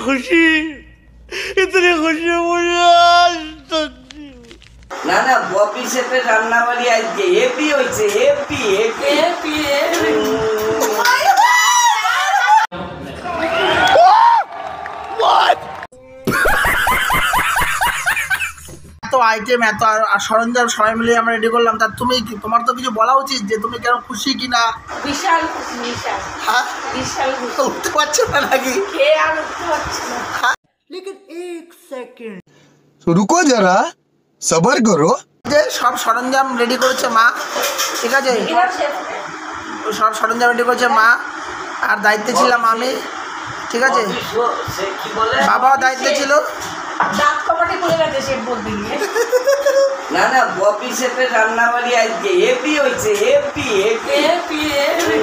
खुशी मुझे না না বপি শেফের রান্না বাড়ি আজকে হেপি হয়েছে হেপি হেপি হেপি এত আইটেম এত আর সরঞ্জাম সবাই মিলে আমরা রেডি করলাম, তা তুমি তোমার তো কিছু বলা উচিত যে তুমি কেন খুশি কিনা। বিশাল খুশি, বিশাল হ্যাঁ বিশাল খুশি। উঠতে পারছো না নাকি? খেয়ে আর উঠতে পারছি না। लेकिन एक सेकंड रुको जरा सबर करो। যে সব সরঞ্জাম রেডি করেছে মা, ঠিক আছে, এবার শেফ সব সরঞ্জাম রেডি করেছে মা, আর দায়িত্বে ছিলাম আমি, ঠিক আছে, সে কি বলে বাবাও দায়িত্বে ছিল। দাঁত কপাটি খুলে গেছে শেফ বলতে গিয়ে। না না বপি শেফের রান্না বাড়ি আজকে হেপি হয়েছে হেপি হেপি হেপি হেপি